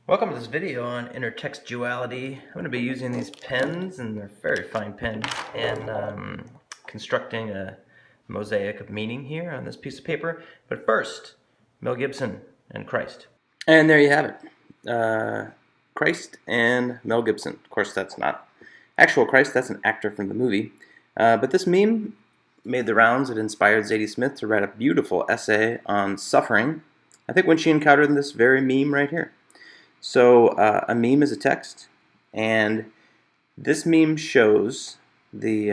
Welcome to this video on intertextuality. I'm going to be using these pens, and they're very fine pens, and constructing a mosaic of meaning here on this piece of paper. But first, Mel Gibson and Christ. And there you have it. Christ and Mel Gibson. Of course, that's not actual Christ, that's an actor from the movie. But this meme made the rounds. It inspired Zadie Smith to write a beautiful essay on suffering, I think when she encountered this very meme right here. So a meme is a text, and this meme shows the,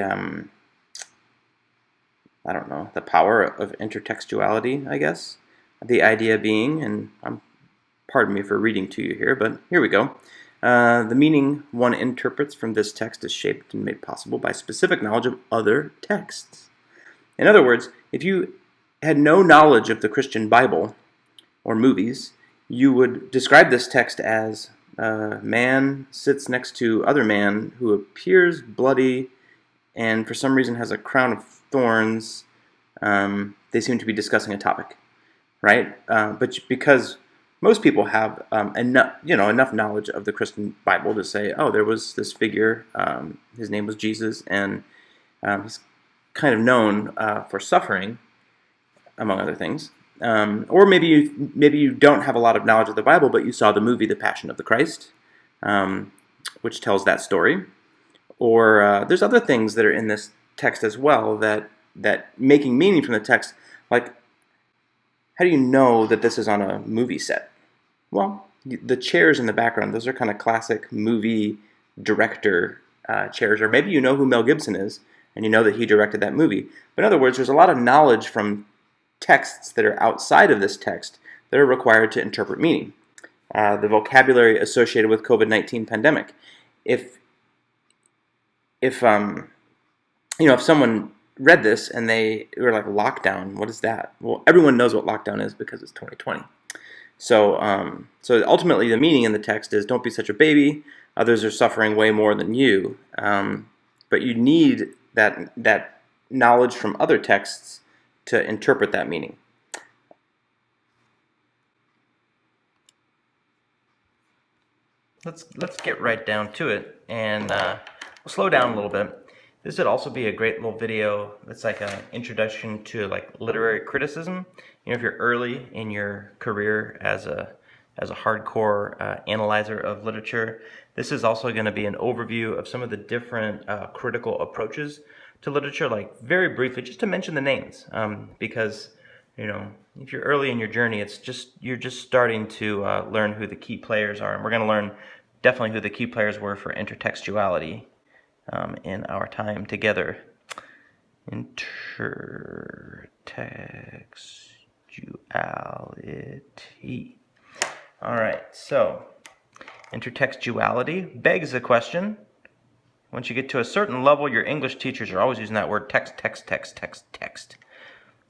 the power of intertextuality, I guess. The idea being, and pardon me for reading to you here, but here we go. The meaning one interprets from this text is shaped and made possible by specific knowledge of other texts. In other words, if you had no knowledge of the Christian Bible or movies, you would describe this text as man sits next to other man who appears bloody and for some reason has a crown of thorns. They seem to be discussing a topic, right? But because most people have enough knowledge of the Christian Bible to say, oh, there was this figure, his name was Jesus, and he's kind of known for suffering, among other things. Or maybe you don't have a lot of knowledge of the Bible, but you saw the movie The Passion of the Christ, which tells that story. Or there's other things that are in this text as well that making meaning from the text, like how do you know that this is on a movie set? Well, the chairs in the background, those are kind of classic movie director chairs, or maybe you know who Mel Gibson is, and you know that he directed that movie. But in other words, there's a lot of knowledge from texts that are outside of this text that are required to interpret meaning. The vocabulary associated with COVID-19 pandemic. If someone read this and they were like, lockdown, what is that? Well, everyone knows what lockdown is because it's 2020. So ultimately the meaning in the text is don't be such a baby. Others are suffering way more than you. But you need that knowledge from other texts to interpret that meaning. Let's get right down to it, and we'll slow down a little bit. This would also be a great little video that's like an introduction to like literary criticism. You know, if you're early in your career as a hardcore analyzer of literature, this is also going to be an overview of some of the different critical approaches to literature, like very briefly, just to mention the names, because if you're early in your journey, you're just starting to learn who the key players are, and we're going to learn definitely who the key players were for intertextuality in our time together. Intertextuality. All right, so intertextuality begs the question. Once you get to a certain level, your English teachers are always using that word text.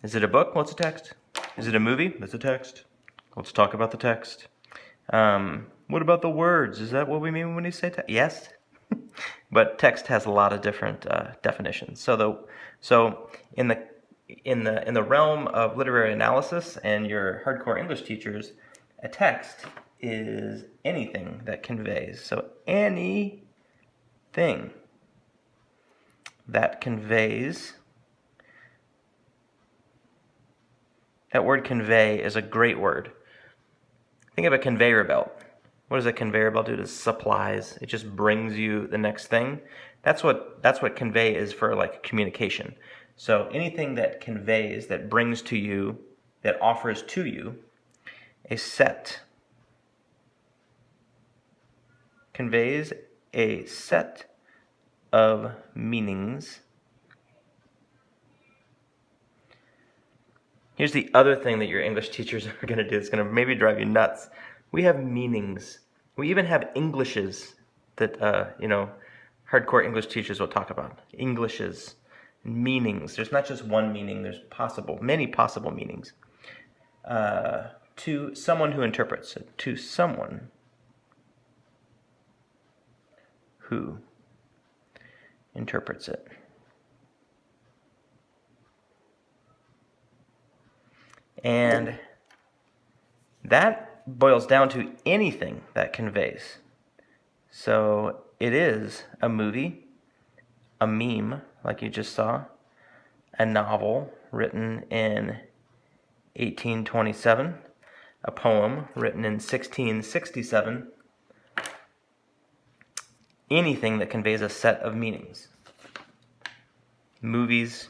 Is it a book? What's a text? Is it a movie? It's a text. Let's talk about the text. What about the words? Is that what we mean when we say text? Yes. But text has a lot of different definitions. So in the realm of literary analysis and your hardcore English teachers, a text is anything that conveys. So anything that conveys. That word convey is a great word. Think of a conveyor belt. What does a conveyor belt do? It supplies. It just brings you the next thing. That's what convey is for, like communication. So anything that conveys, that brings to you, that offers to you a set, conveys a set of meanings. Here's the other thing that your English teachers are going to do. It's going to maybe drive you nuts. We have meanings. We even have Englishes that, hardcore English teachers will talk about. Englishes, meanings. There's not just one meaning. There's many possible meanings. To someone who interprets it. To someone who interprets it. And that boils down to anything that conveys. So it is a movie, a meme, like you just saw, a novel written in 1827, a poem written in 1667, anything that conveys a set of meanings. Movies,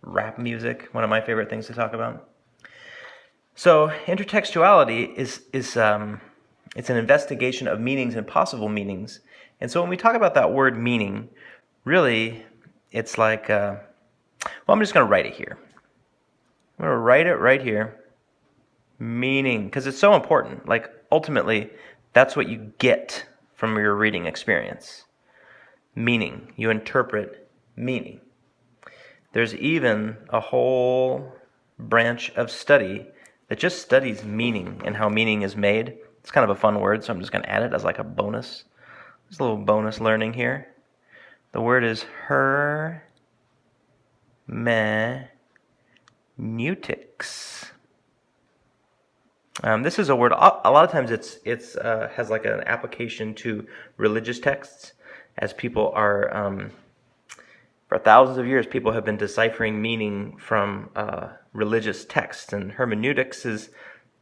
rap music, one of my favorite things to talk about. So intertextuality is it's an investigation of meanings and possible meanings. And so when we talk about that word meaning, really it's like, well, I'm just going to write it here. I'm going to write it right here. Meaning, because it's so important. Like ultimately, that's what you get from your reading experience. Meaning, you interpret meaning. There's even a whole branch of study that just studies meaning and how meaning is made. It's kind of a fun word, so I'm just going to add it as like a bonus. There's a little bonus learning here. The word is hermeneutics. This is a word, a lot of times it's has like an application to religious texts, as people are, for thousands of years, people have been deciphering meaning from religious texts, and hermeneutics is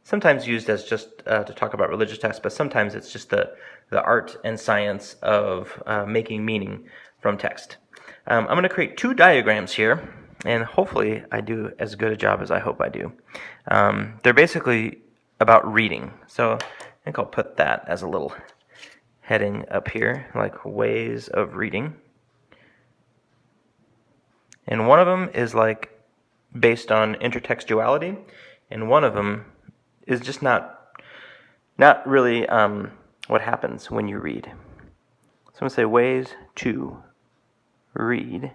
sometimes used as just to talk about religious texts, but sometimes it's just the art and science of making meaning from text. I'm going to create two diagrams here, and hopefully I do as good a job as I hope I do. They're basically about reading, so I think I'll put that as a little heading up here, like ways of reading. And one of them is like based on intertextuality, and one of them is just not really what happens when you read. So I'm going to say ways to read, ...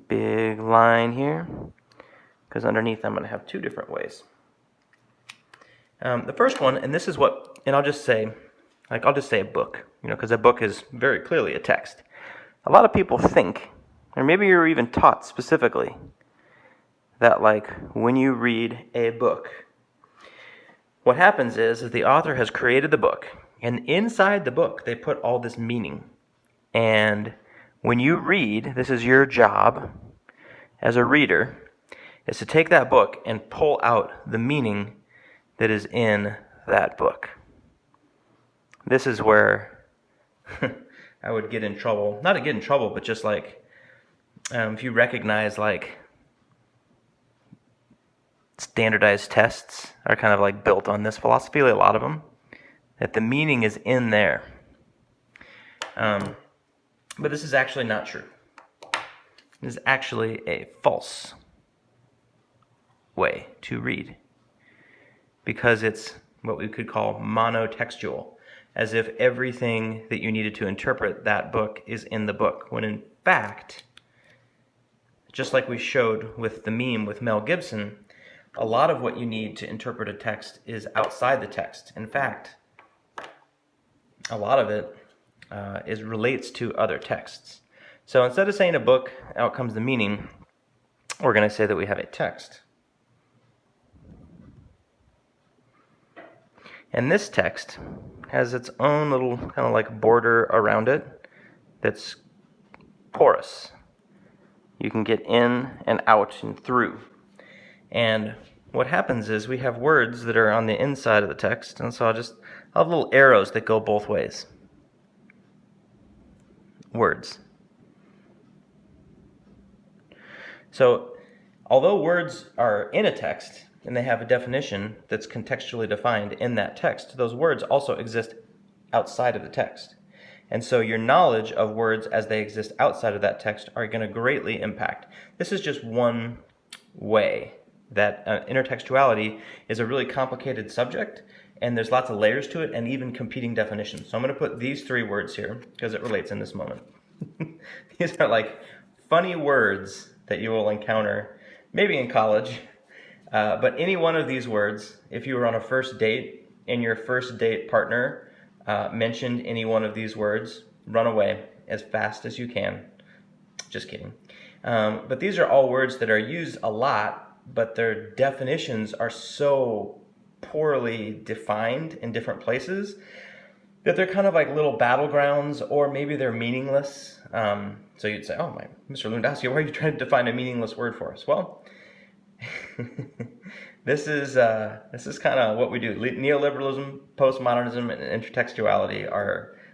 Big line here, because underneath I'm going to have two different ways. The first one, and this is what, and I'll just say a book, because a book is very clearly a text. A lot of people think, or maybe you're even taught specifically, that like when you read a book, what happens is the author has created the book, and inside the book they put all this meaning. And when you read, this is your job as a reader, is to take that book and pull out the meaning that is in that book. This is where I would get in trouble. Not to get in trouble, but just like if you recognize like standardized tests are kind of like built on this philosophy, like a lot of them, that the meaning is in there. But this is actually not true. This is actually a false way to read, because it's what we could call monotextual, as if everything that you needed to interpret that book is in the book, when in fact, just like we showed with the meme with Mel Gibson, a lot of what you need to interpret a text is outside the text. In fact, a lot of it relates to other texts. So instead of saying a book, out comes the meaning, we're going to say that we have a text. And this text has its own little kind of like border around it that's porous. You can get in and out and through. And what happens is we have words that are on the inside of the text, and so I'll have little arrows that go both ways. Words. So, although words are in a text, and they have a definition that's contextually defined in that text, those words also exist outside of the text. And so your knowledge of words as they exist outside of that text are going to greatly impact. This is just one way that intertextuality is a really complicated subject, and there's lots of layers to it and even competing definitions. So I'm going to put these three words here because it relates in this moment. These are like funny words that you will encounter maybe in college, but any one of these words, if you were on a first date and your first date partner mentioned any one of these words, run away as fast as you can. Just kidding. But these are all words that are used a lot but their definitions are so poorly defined in different places that they're kind of like little battlegrounds, or maybe they're meaningless. So you'd say, oh, Mr. Lewandowski, why are you trying to define a meaningless word for us? Well, this is kind of what we do. Neoliberalism, postmodernism, and intertextuality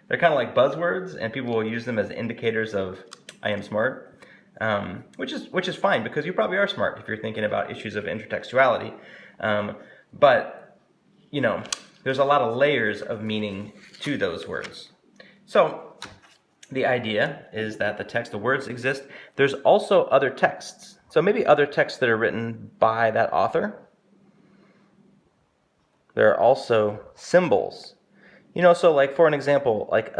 they're kind of like buzzwords, and people will use them as indicators of I am smart, which is fine, because you probably are smart if you're thinking about issues of intertextuality. But there's a lot of layers of meaning to those words. So the idea is that the words exist. There's also other texts. So maybe other texts that are written by that author. There are also symbols. So like for an example, like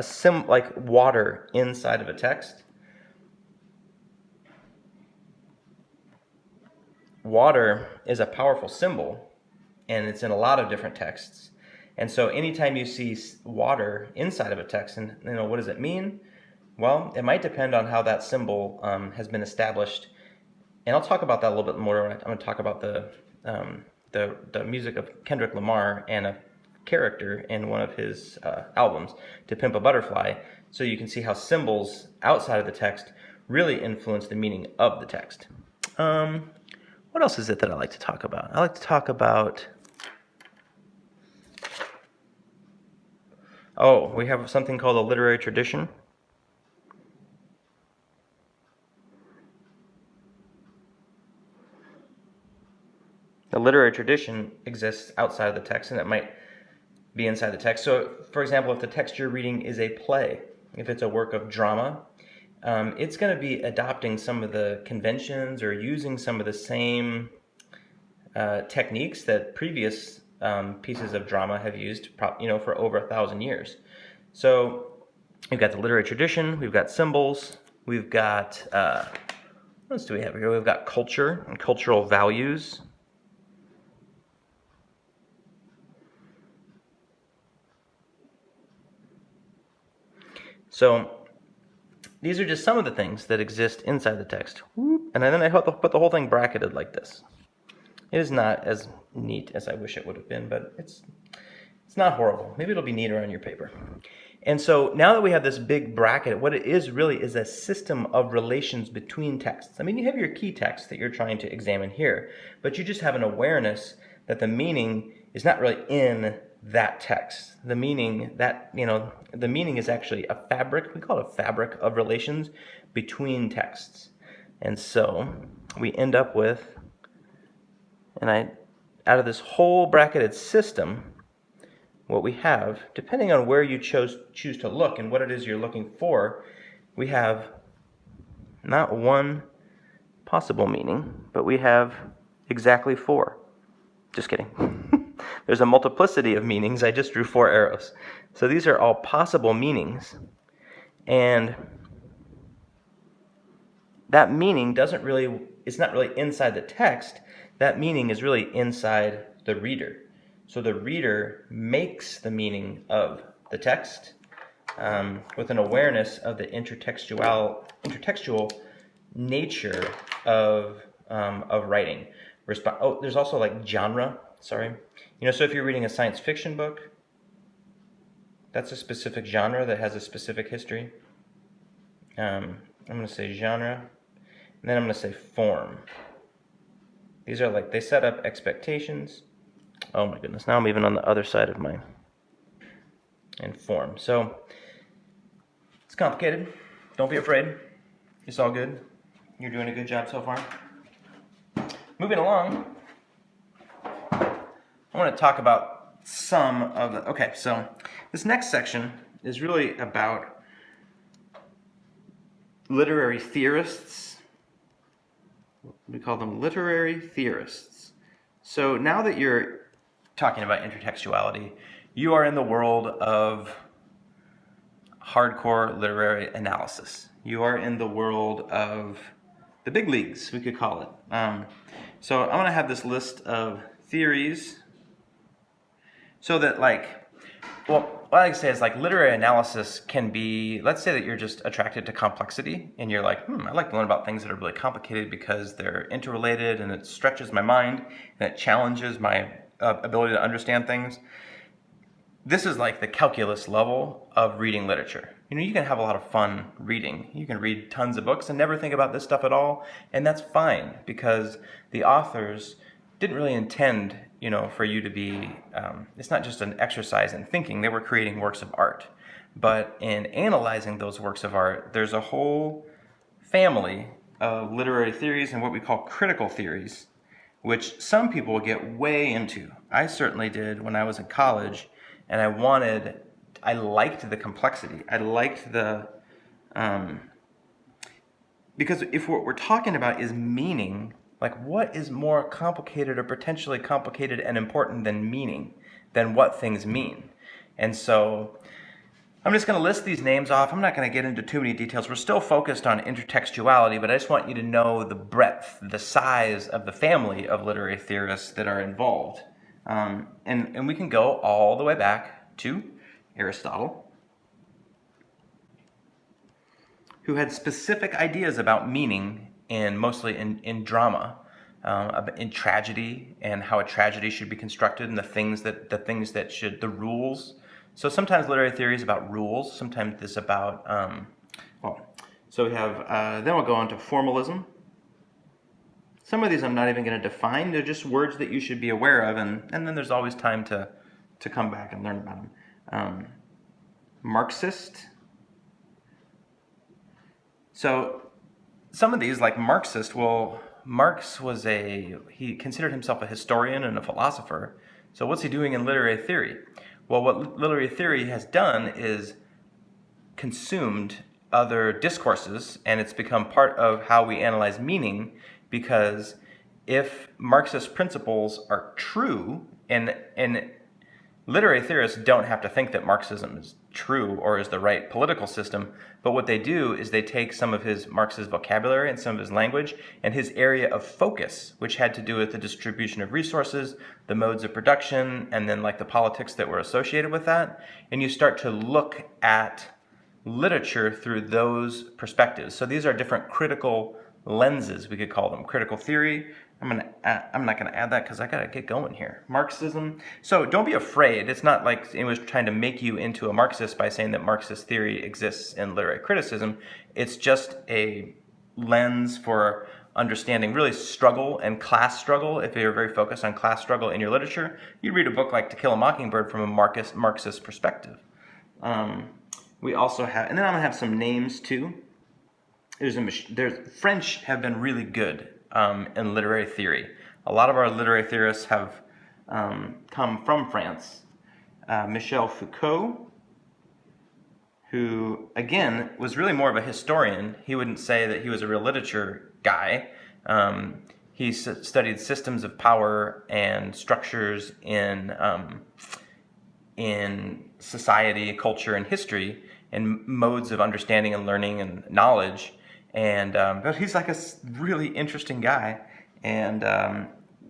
like water inside of a text. Water is a powerful symbol, and it's in a lot of different texts. And so anytime you see water inside of a text, and what does it mean? Well, it might depend on how that symbol has been established. And I'll talk about that a little bit more. I'm going to talk about the music of Kendrick Lamar and a character in one of his albums, To Pimp a Butterfly, so you can see how symbols outside of the text really influence the meaning of the text. What else is it that I like to talk about? I like to talk about... Oh, we have something called a literary tradition. The literary tradition exists outside of the text, and it might be inside the text. So, for example, if the text you're reading is a play, if it's a work of drama, it's going to be adopting some of the conventions or using some of the same techniques that previous pieces of drama have used, for over 1,000 years. So we've got the literary tradition, we've got symbols, we've got, what else do we have here? We've got culture and cultural values. So these are just some of the things that exist inside the text. And then I put the whole thing bracketed like this. It is not as neat as I wish it would have been, but it's not horrible. Maybe it'll be neater on your paper. And so now that we have this big bracket, what it is really is a system of relations between texts. I mean, you have your key text that you're trying to examine here, but you just have an awareness that the meaning is not really in that text. The meaning is actually a fabric. We call it a fabric of relations between texts. And so we end up with, out of this whole bracketed system, what we have, depending on where you choose to look and what it is you're looking for, we have not one possible meaning, but we have exactly 4. Just kidding. There's a multiplicity of meanings. I just drew 4 arrows. So these are all possible meanings. And that meaning it's not really inside the text. That meaning is really inside the reader. So the reader makes the meaning of the text with an awareness of the intertextual nature of writing. There's also like genre. Sorry. So if you're reading a science fiction book, that's a specific genre that has a specific history. I'm going to say genre, and then I'm going to say form. These are they set up expectations. Oh my goodness, now I'm even on the other side of mine. And form. So, it's complicated. Don't be afraid. It's all good. You're doing a good job so far. Moving along, I want to talk about some of the... Okay, so this next section is really about literary theorists. We call them literary theorists. So now that you're talking about intertextuality, you are in the world of hardcore literary analysis. You are in the world of the big leagues, we could call it. So I'm going to have this list of theories so that Well, what I like to say is like literary analysis can be, let's say that you're just attracted to complexity and you're like, I like to learn about things that are really complicated because they're interrelated and it stretches my mind and it challenges my ability to understand things. This is like the calculus level of reading literature. You can have a lot of fun reading. You can read tons of books and never think about this stuff at all, and that's fine because the authors didn't really intend, for you to be. It's not just an exercise in thinking. They were creating works of art, but in analyzing those works of art, there's a whole family of literary theories and what we call critical theories, which some people get way into. I certainly did when I was in college, and I liked the complexity. I liked because if what we're talking about is meaning, like what is more complicated or potentially complicated and important than meaning, than what things mean? And so I'm just going to list these names off. I'm not going to get into too many details. We're still focused on intertextuality, but I just want you to know the breadth, the size of the family of literary theorists that are involved. And we can go all the way back to Aristotle, who had specific ideas about meaning, and mostly in drama, in tragedy, and how a tragedy should be constructed, and the rules. So sometimes literary theory is about rules. Sometimes it's about So we have then we'll go on to formalism. Some of these I'm not even going to define. They're just words that you should be aware of, and then there's always time to come back and learn about them. Marxist. So some of these, like Marxist, Marx he considered himself a historian and a philosopher. So what's he doing in literary theory? Well, what literary theory has done is consumed other discourses, and it's become part of how we analyze meaning, because if Marxist principles are true, and literary theorists don't have to think that Marxism is true or is the right political system, but what they do is they take some of Marx's vocabulary and some of his language and his area of focus, which had to do with the distribution of resources, the modes of production, and then like the politics that were associated with that, and you start to look at literature through those perspectives. So these are different critical lenses, we could call them. Critical theory. I'm not going to add that because I got to get going here. Marxism. So don't be afraid. It's not like anyone's trying to make you into a Marxist by saying that Marxist theory exists in literary criticism. It's just a lens for understanding really struggle and class struggle. If you're very focused on class struggle in your literature, you read a book like To Kill a Mockingbird from a Marxist perspective. We also have, and then I'm going to have some names too. There's French have been really good in literary theory. A lot of our literary theorists have come from France. Michel Foucault, who again was really more of a historian. He wouldn't say that he was a real literature guy. He studied systems of power and structures in society, culture, and history, and modes of understanding and learning and knowledge. And but he's like a really interesting guy, and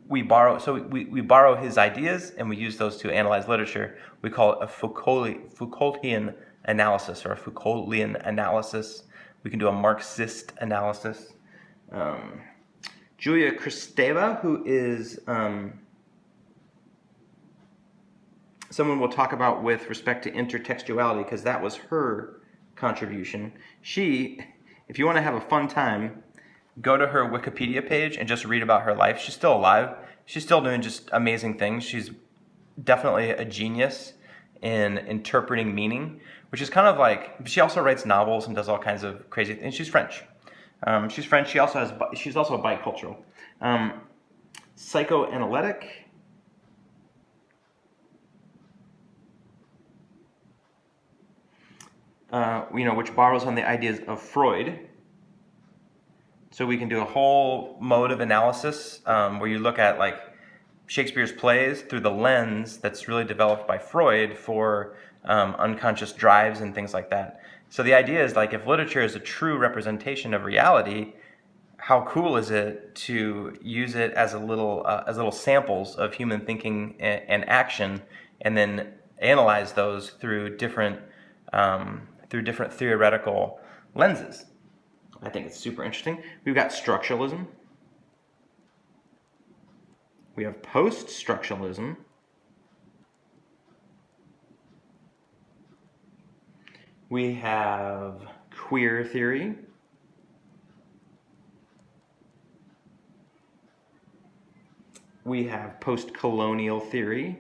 we borrow his ideas and we use those to analyze literature. We call it a Foucaultian analysis, or a Foucaultian analysis. We can do a Marxist analysis. Julia Kristeva, who is someone we'll talk about with respect to intertextuality, because that was her contribution. If you want to have a fun time, go to her Wikipedia page and just read about her life. She's still alive. She's still doing just amazing things. She's definitely a genius in interpreting meaning, which is kind of like, she also writes novels and does all kinds of crazy things. She's French. She's French. She's also bicultural. Psychoanalytic. Which borrows on the ideas of Freud. So we can do a whole mode of analysis where you look at like Shakespeare's plays through the lens that's really developed by Freud for unconscious drives and things like that. So the idea is, like, if literature is a true representation of reality, how cool is it to use it as little samples of human thinking and action, and then analyze those through different theoretical lenses. I think it's super interesting. We've got structuralism. We have post-structuralism. We have queer theory. We have post-colonial theory.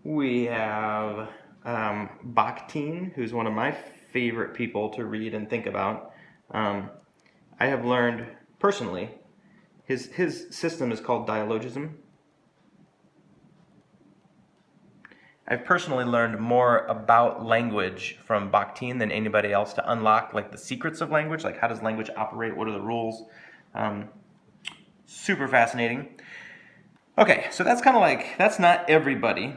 We have Bakhtin, who's one of my favorite people to read and think about. I have learned personally, his system is called dialogism. I've personally learned more about language from Bakhtin than anybody else to unlock like the secrets of language, like how does language operate, what are the rules. Super fascinating. Okay, so that's kind of like, that's not everybody.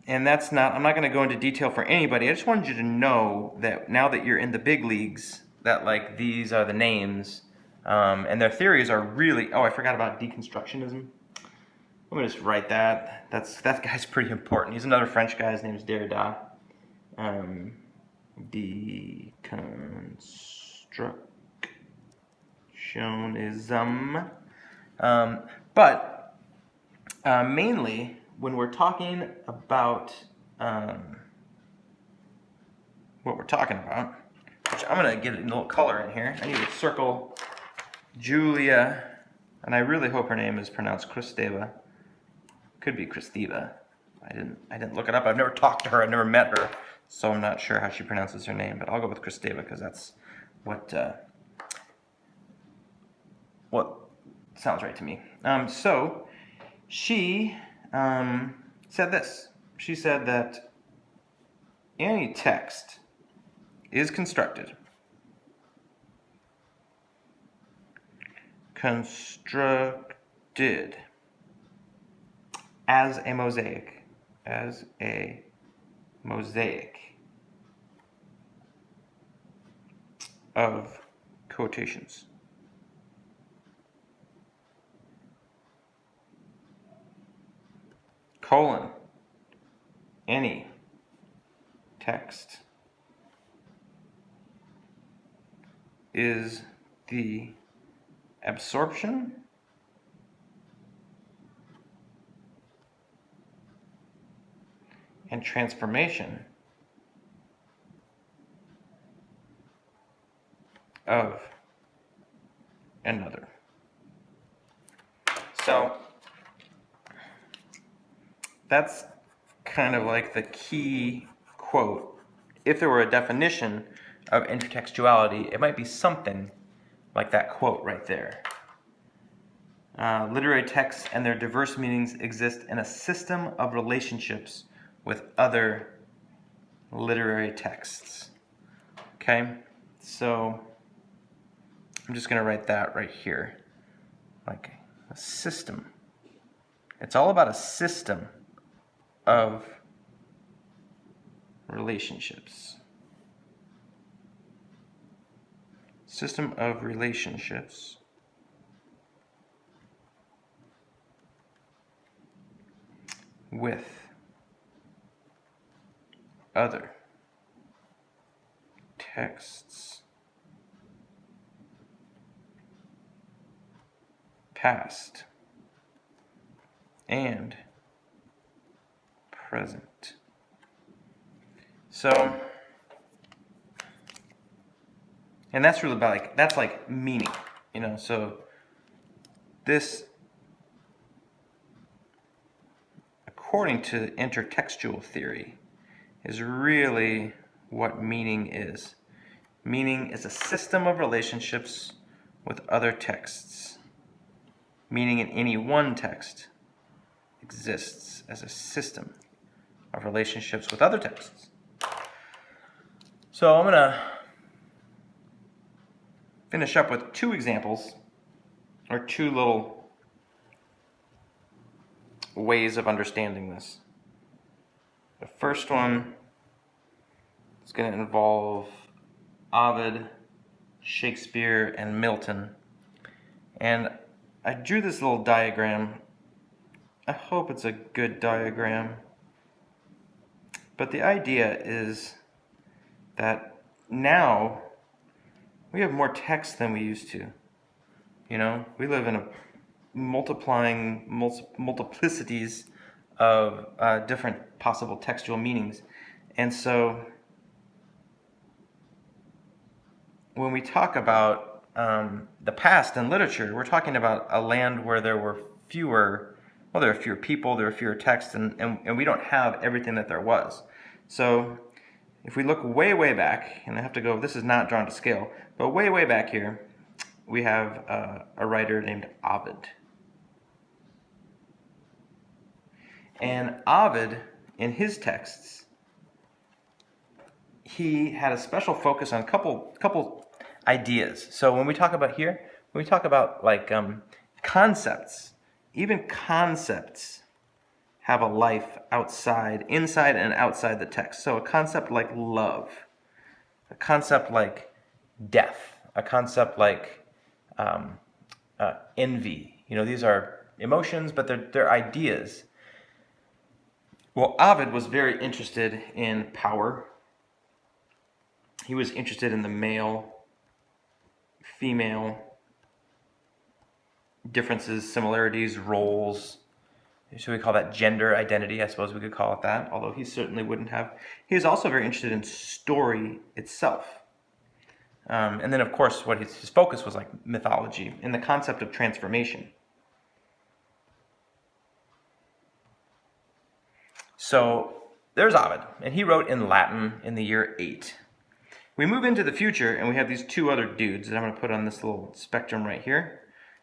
And that's not, I'm not going to go into detail for anybody. I just wanted you to know that now that you're in the big leagues, that like these are the names, and their theories are really, oh, I forgot about deconstructionism. Let me just write that. That guy's pretty important. He's another French guy. His name is Derrida. Deconstructionism. But mainly, when we're talking about what we're talking about, which I'm going to get a little color in here. I need to circle Julia, and I really hope her name is pronounced Kristeva. Could be Kristiva. I didn't look it up. I've never talked to her. I've never met her, so I'm not sure how she pronounces her name. But I'll go with Kristeva because that's what sounds right to me. So she said this. She said that any text is constructed as a mosaic of quotations. Colon, any text is the absorption and transformation of another. So that's kind of like the key quote. If there were a definition of intertextuality, it might be something like that quote right there. Literary texts and their diverse meanings exist in a system of relationships with other literary texts. Okay, so I'm just going to write that right here, like a system. It's all about a system of relationships. System of relationships with other texts, past and present. So, and that's really about like, that's like meaning, you know, so this, according to intertextual theory, is really what meaning is. Meaning is a system of relationships with other texts. Meaning in any one text exists as a system of relationships with other texts. So I'm going to finish up with two examples, or two little ways of understanding this. The first one is going to involve Ovid, Shakespeare, and Milton. And I drew this little diagram I hope it's a good diagram. But the idea is that now we have more text than we used to. We live in a multiplicities of different possible textual meanings. And so when we talk about the past in literature, we're talking about a land where there were fewer people, there were fewer texts, and we don't have everything that there was. So if we look way, way back, and I have to go, this is not drawn to scale, but way, way back here, we have a writer named Ovid. And Ovid, in his texts, he had a special focus on a couple ideas. So when we talk about here, when we talk about like concepts, even concepts have a life inside and outside the text. So a concept like love, a concept like death, a concept like envy. These are emotions, but they're ideas. Well, Ovid was very interested in power. He was interested in the male, female differences, similarities, roles. Should we call that gender identity? I suppose we could call it that, although he certainly wouldn't have. He was also very interested in story itself. And then, of course, what his focus was like mythology and the concept of transformation. So there's Ovid, and he wrote in Latin in the year 8. We move into the future, and we have these two other dudes that I'm going to put on this little spectrum right here.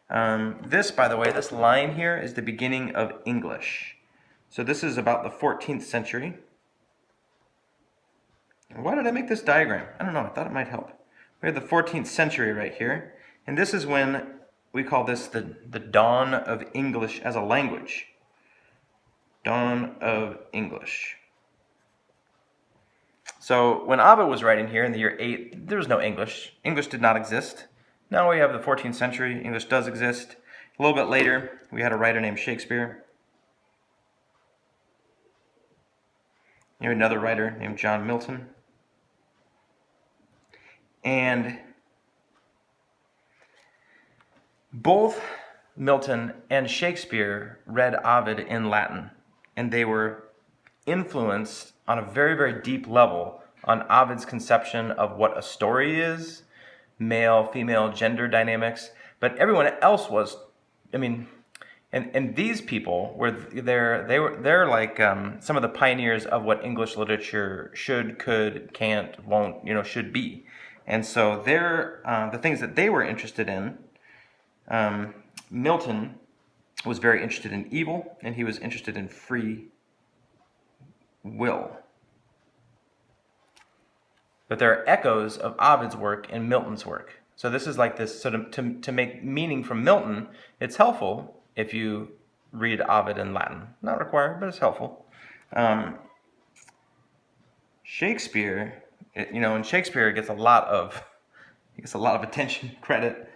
This, by the way, this line here is the beginning of English. So this is about the 14th century. Why did I make this diagram? I don't know. I thought it might help. We have the 14th century right here. And this is when we call this the dawn of English as a language. Dawn of English. So when Ovid was writing here in the year 8, there was no English. English did not exist. Now we have the 14th century. English does exist. A little bit later, we had a writer named Shakespeare. You have another writer named John Milton. And both Milton and Shakespeare read Ovid in Latin, and they were influenced on a very, very deep level on Ovid's conception of what a story is, male, female, gender dynamics, but everyone else was, and these people they're like some of the pioneers of what English literature should, could, can't, won't, should be. And so they're the things that they were interested in. Milton was very interested in evil, and he was interested in free will. But there are echoes of Ovid's work in Milton's work. So this is like this, so to make meaning from Milton, it's helpful if you read Ovid in Latin. Not required, but it's helpful. Shakespeare, and Shakespeare gets a lot of attention, credit,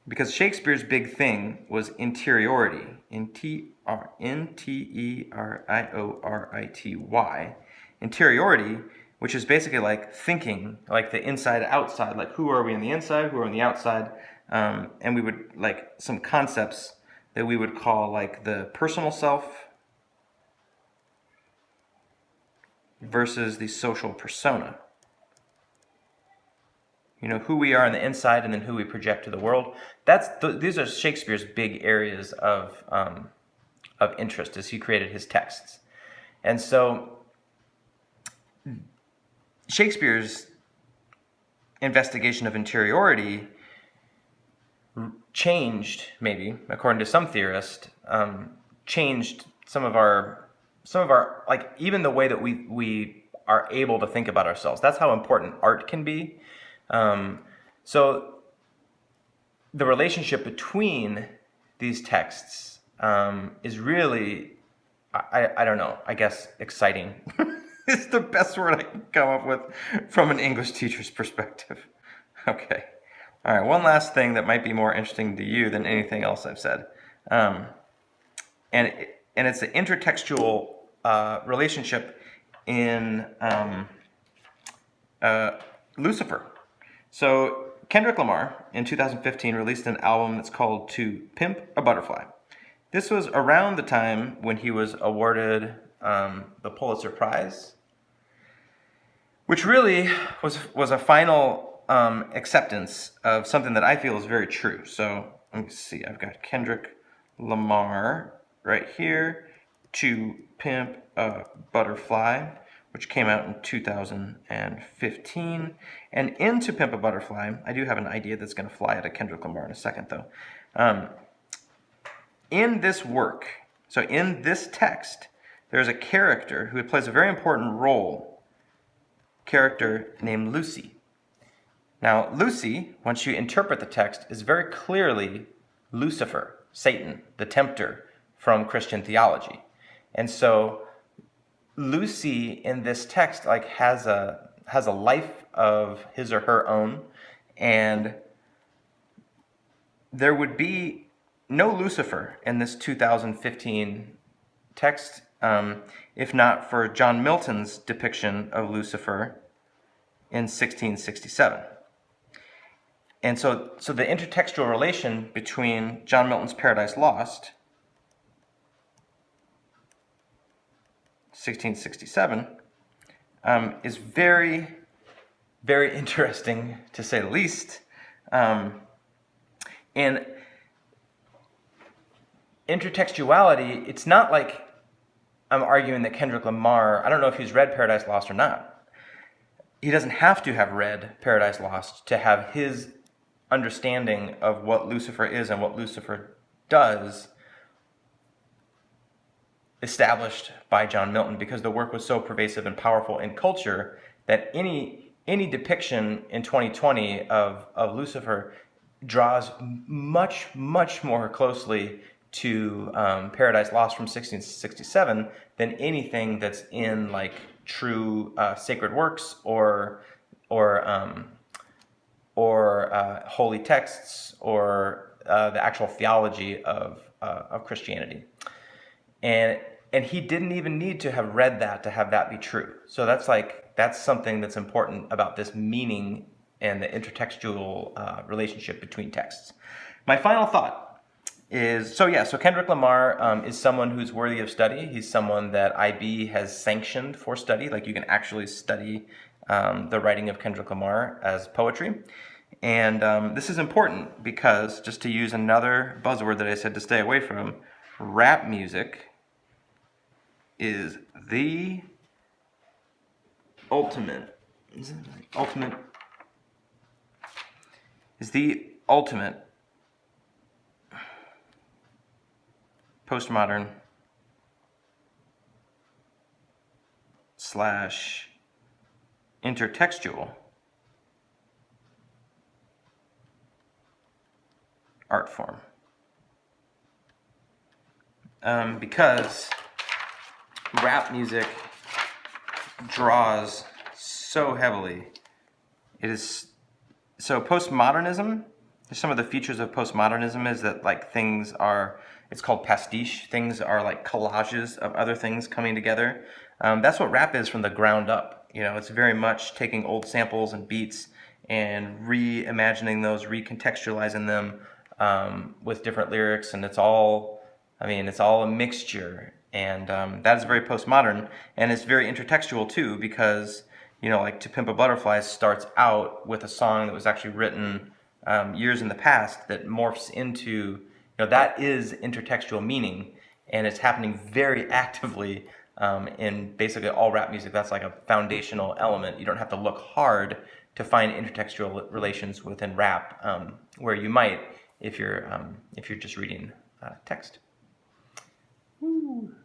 because Shakespeare's big thing was interiority, N-T-E-R-I-O-R-I-T-Y, interiority, which is basically like thinking, like the inside outside, like who are we on the inside, who are on the outside, and we would like some concepts that we would call like the personal self versus the social persona. Who we are on the inside and then who we project to the world. These are Shakespeare's big areas of interest as he created his texts. And so Shakespeare's investigation of interiority changed, maybe, according to some theorists, changed some of our like even the way that we are able to think about ourselves. That's how important art can be. So the relationship between these texts is really, I don't know, I guess exciting. It's the best word I can come up with from an English teacher's perspective. Okay. All right, one last thing that might be more interesting to you than anything else I've said. and it's an intertextual relationship in Lucifer. So Kendrick Lamar in 2015 released an album that's called To Pimp a Butterfly. This was around the time when he was awarded the Pulitzer Prize, which really was a final acceptance of something that I feel is very true. So let me see, I've got Kendrick Lamar right here, To Pimp a Butterfly, which came out in 2015. And in To Pimp a Butterfly, I do have an idea that's going to fly out of Kendrick Lamar in a second, though. In this work, so in this text, there's a character who plays a very important role, character named Lucy. Now, Lucy, once you interpret the text, is very clearly Lucifer, Satan, the tempter from Christian theology. And so Lucy in this text has a life of his or her own, and there would be no Lucifer in this 2015 text if not for John Milton's depiction of Lucifer in 1667. And so the intertextual relation between John Milton's Paradise Lost, 1667, is very, very interesting, to say the least. And intertextuality, it's not like I'm arguing that Kendrick Lamar, I don't know if he's read Paradise Lost or not. He doesn't have to have read Paradise Lost to have his understanding of what Lucifer is and what Lucifer does established by John Milton, because the work was so pervasive and powerful in culture that any depiction in 2020 of Lucifer draws much, much more closely to Paradise Lost from 1667 than anything that's in like true sacred works or holy texts or the actual theology of Christianity. And he didn't even need to have read that to have that be true. So that's something that's important about this meaning and the intertextual relationship between texts. My final thought is, so Kendrick Lamar is someone who's worthy of study. He's someone that IB has sanctioned for study. Like, you can actually study the writing of Kendrick Lamar as poetry. And this is important because, just to use another buzzword that I said to stay away from, rap music is the ultimate postmodern / intertextual art form. Because rap music draws so heavily. It is so postmodernism. Some of the features of postmodernism is that it's called pastiche. Things are like collages of other things coming together. That's what rap is from the ground up. It's very much taking old samples and beats and reimagining those, recontextualizing them with different lyrics, and it's all a mixture. And that is very postmodern, and it's very intertextual too, because like To Pimp a Butterfly starts out with a song that was actually written years in the past that morphs into, that is intertextual meaning, and it's happening very actively in basically all rap music. That's like a foundational element. You don't have to look hard to find intertextual relations within rap, where you might if you're just reading text. Woo.